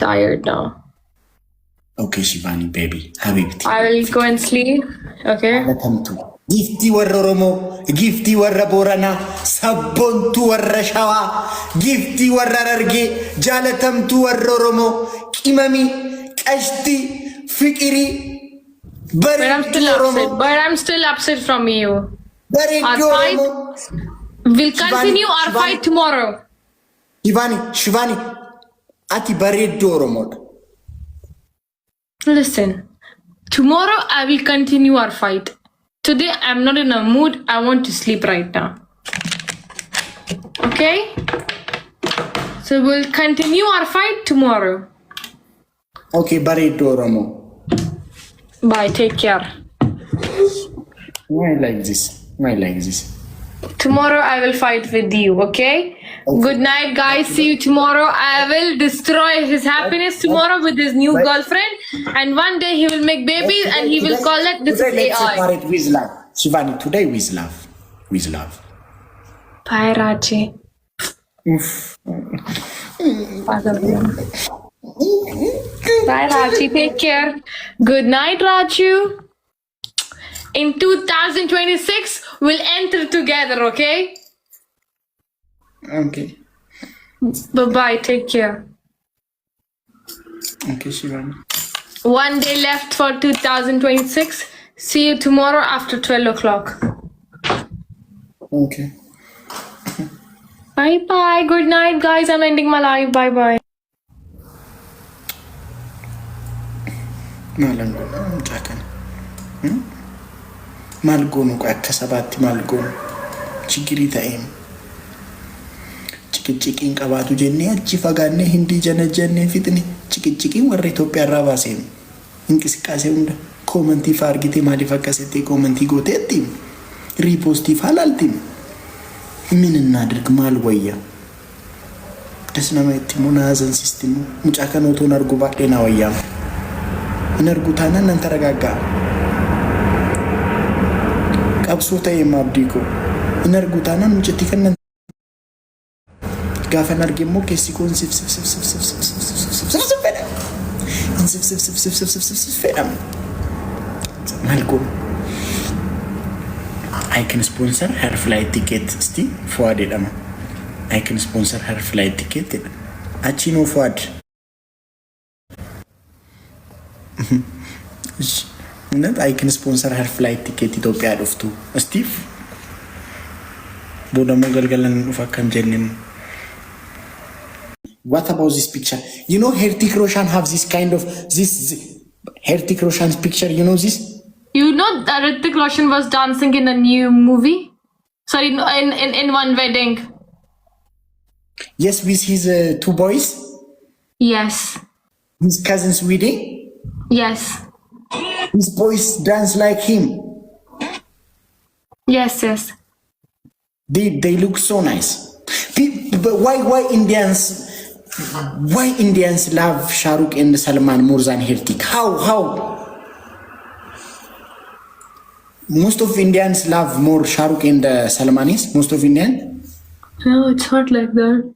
tired now. Okay, Shivani, baby, Habibti. I will go and sleep. Okay. Gifti warra Oromo, gifti warra Borana, sabbontu warra Shawa, gifti warra Hararge, jaalatamtu warra Oromo, qimami, qashti, fiqiri, bareeddu Oromo. But I'm still upset from you. Bareeddu Oromo. We'll continue our fight tomorrow. Shivani, ati bareeddu Oromo. Listen, tomorrow I will continue our fight. Today I'm not in a mood. I want to sleep right now. Okay? So we'll continue our fight tomorrow. Okay, bareeddu Oromo. Bye, take care. Why like this? Tomorrow I will fight with you, okay? Good night, guys. See you tomorrow. I will destroy his happiness tomorrow with his new girlfriend. And one day he will make babies and he will call it this is Let's AI. separate with love. Shivani, today with love. With love. Bye, Raji. Bye, Raji. Take care. Good night, Raju. In 2026, we'll enter together, okay? Okay. Bye-bye. Take care. Okay, Shivani. One day left for 2026. See you tomorrow after 12 o'clock. Okay. Bye-bye. Good night, guys. I'm ending my live. Bye-bye. Malgono akka sabaatti malgono chigiri ta'eem chikichikiin qabaatu jennee achi fagaannee hindii jana jennee fixni chikichikiin warra Itoophiyaa irraa baasee inqisiqaasee hunda koomantii faa argitee maaliif akkasitti koomantii gooteetti riipoostii faa laaltiin ምን እናድርግ ማል ወያ ደስ ነማይት ሙናዘን ሲስተሙ ሙጫ ከኖቶን አርጉ ባዴና ወያ እነርጉታና እናንተ ተረጋጋ ቀብሶታ የማብዲኮ እነርጉታና ሙጭቲ ከነን ጋፈን አርጌሞ ከሲኮን ማልጎ I can sponsor her flight ticket. Sti Fuad edama. I can sponsor her flight ticket. Achino Fuad. I can sponsor her flight ticket. Ethiopia of two. Steve. Boda mogalgalan ufakam jenim. What about this picture? You know, Hrithik Roshan have this kind of this Hrithik Roshan's picture. You know this. You know that Hrithik Roshan was dancing in a new movie? Sorry, in one wedding. Yes, with his two boys? Yes. His cousin's wedding? Yes. His boys dance like him. Yes. They look so nice. But why Indians love Shah Rukh and Salman more than Hrithik? How? Most of Indians love more Shah Rukh and Salmanis. Most of Indian. No, it's not like that.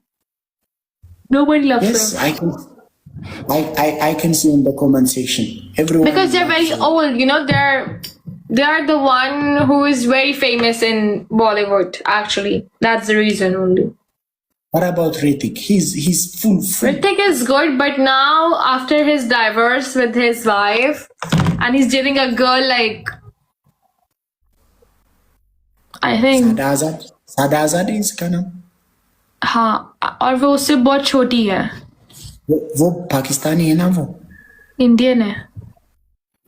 Nobody loves them. Yes, I can see in the comment section. Everyone. Because they're very old. You know, they're the one who is very famous in Bollywood. Actually, that's the reason only. What about Hrithik? He's full. Hrithik is good, but now after his divorce with his wife, and he's dating a girl like. I think सादा आजाद है इसका नाम. हाँ, और वो उससे बहुत छोटी है. वो पाकिस्तानी है ना, वो इंडियन है.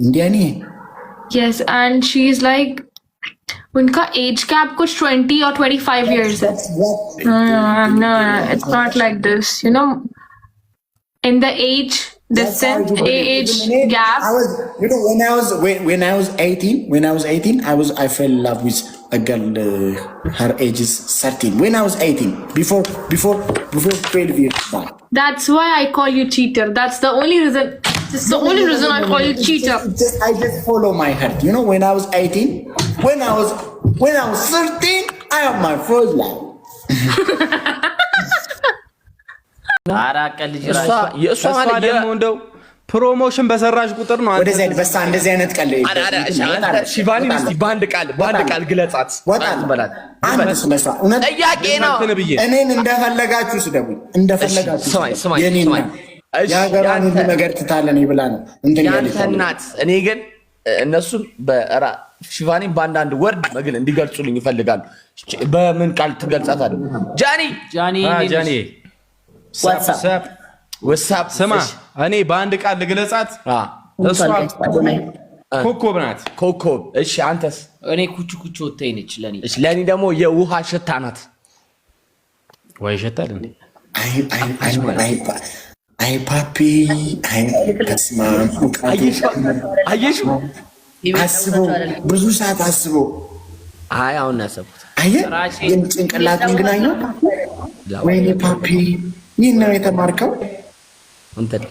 इंडियन है. Yes, and she's like उनका एज कैप कुछ 20 or 25 years है. No, it's not like this. You know, in the age distance, age gap. When I was 18, I fell in love with a girl. Her age is 13. When I was 18, before 12 years back. That's why I call you cheater. That's the only reason. It's the only reason I call you cheater. I just follow my heart. You know, when I was 18, when I was 13, I have my first love. አራቀ ልጅ እሷ ማለት ደግሞ እንደው ፕሮሞሽን በሰራሽ ቁጥር ነው ወደ ዘይድ በሳ እንደዚህ አይነት ቃል ሺቫኒን እስቲ ባንድ ቃል ግለጻት በላት። አንድ ስለሷ እውነት ጥያቄ ነው። እኔን እንደፈለጋችሁ ስደቡኝ፣ እንደፈለጋችሁ ስማኝ የሀገሯን ሁሉ ነገር ትታለን ይብላ ነው እንትን ያንተ እናት። እኔ ግን እነሱን ሺቫኒን በአንዳንድ ወርድ መግል እንዲገልጹልኝ ይፈልጋሉ። በምን ቃል ትገልጻታለህ? ጃኒ ወሳብ ስማ፣ እኔ በአንድ ቃል ልግለጻት። እሷ ኮከብ ናት። ኮከብ። እሺ አንተስ? እኔ ኩቹ ወተይ ነች ለኔ። እሺ ለኔ ደግሞ የውሃ ሽታ ናት። ወይ ይሸታል እንዴ? አይ ፓፒ ተስማ አየሽ፣ አስቦ ብዙ ሰዓት አስቦ አሁን ያሰብኩት ግን ጭንቅላቱን ግን አየው። ወይኔ ፓፒ ይህን ነው የተማርከው?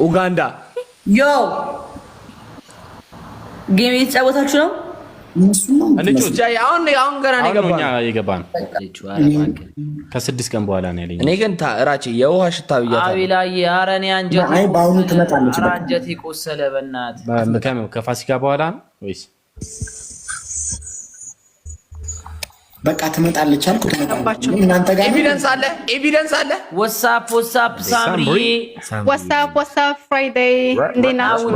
ኡጋንዳ ዮ ጌም የተጫወታችሁ ነው? አሁን ገና ነው የገባን ከ6 ቀን በኋላ ነው ያለኝ። እኔ ግን ራቼ የውሃ ሽታ ብያታለሁ። አቤላዬ ኧረ እኔ በአሁኑ ትመጣለች። አንጀቴ ቆሰለ በእናትህ። ከፋሲካ በኋላ ነው ወይስ በቃ ትመጣለች አልኩ። ትመጣለች። እናንተ ጋር ኤቪደንስ አለ። ወሳፕ ሳምሪ ወሳፕ ፍራይዴይ እንዴት ናችሁ?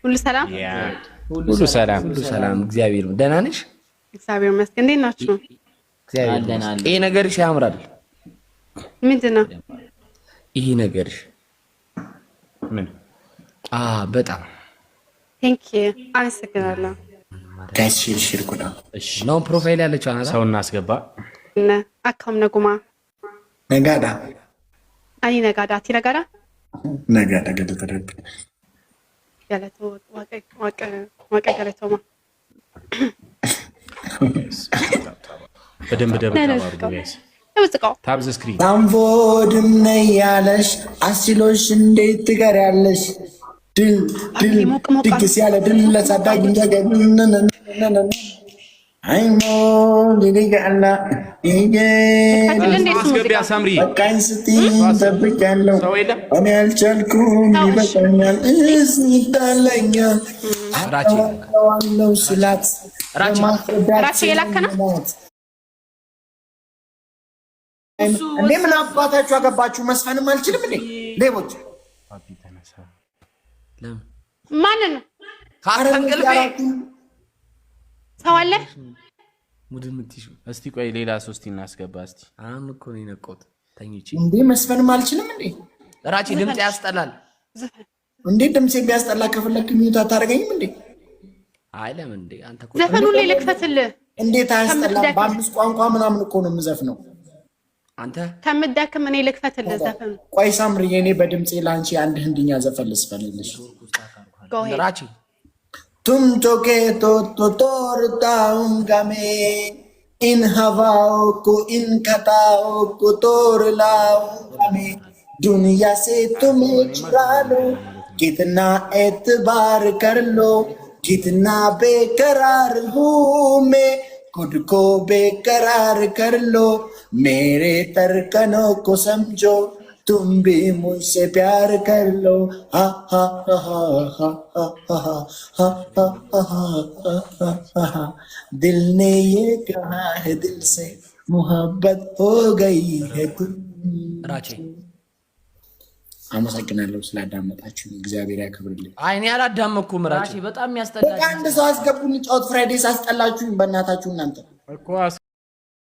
ሁሉ ሰላም ሁሉ ሰላም። እግዚአብሔር ደህና ነሽ? እግዚአብሔር ይመስገን። እንዴት ናችሁ? ይሄ ነገርሽ ያምራል። ምንድን ነው ይሄ ነገርሽ? ምን? በጣም ቴንክ ዩ አመሰግናለሁ። ጋሽሽር ኩዳ ነው ፕሮፋይል ያለችው አናታ ሰው እናስገባ። አካም ነጉማ ነጋዳ አኒ ነጋዳ ተደረግ ያለቶ ዋቀ ገለቶማ በደንብ ታብዝ ስክሪን ታምቦድም ነይ ያለሽ አስችሎሽ እንዴት ትቀሪያለሽ? ድል ድግስ ያለ ድል ለሳዳጊ አይሞ ሊጋላ ማስገቢያ ሳምሪ በቃኝ ስትይ ጠብቂያለሁ። እኔ አልቻልኩም ይበቃኛል እስታለኛል አለው ስላት ራቼ የላከና እንዴ ምን አባታችሁ አገባችሁ? መስፈንም አልችልም እንዴ ሌቦች። ማንን ነው ሰው አለ ሙድን ምትሹ? እስቲ ቆይ ሌላ ሶስት እናስገባ እስቲ። አሁን እኮ ነው የነቆት ተኝቼ። እንዴ መስፈንም አልችልም እንዴ ራቼ ድምጽ ያስጠላል እንዴ? ድምጽ ቢያስጠላ ከፈለክ ሚዩት አታረገኝም እንዴ? አይ ለምን እንዴ አንተ እኮ ዘፈኑን ላይ ልክፈትልህ። እንዴት አያስጠላ? በአምስት ቋንቋ ምናምን እኮ ነው የምዘፍነው። አንተ ከምትደክም እኔ ልክፈትልህ ዘፈኑ። ቆይ ሳምሪ እኔ በድምጼ ላንቺ አንድ ህንድኛ ዘፈን ልስፈልልሽ። ራቼ तुम तो के तो तोड़ता हूँ गमे इन हवाओं को इन खताओं को तोड़ लाऊंगा मैं दुनिया से तुम्हें चुरा लो कितना एतबार कर लो कितना बेकरार हूँ मैं खुद को बेकरार कर लो मेरे तरकनों को समझो तुम भी मुझसे प्यार कर लो हा हा हा हा हा हा दिल ने ये कहा है दिल से मोहब्बत हो गई है तुम ራቼ አመሰግናለሁ ስላዳመጣችሁ። እግዚአብሔር ያክብርልኝ። አይ እኔ አላዳመኩም ራቼ። በጣም ያስጠላል። አንድ ሰው አስገቡኝ። ጫውት ፍራይዴ ሳስጠላችሁ በእናታችሁ እናንተ እኮ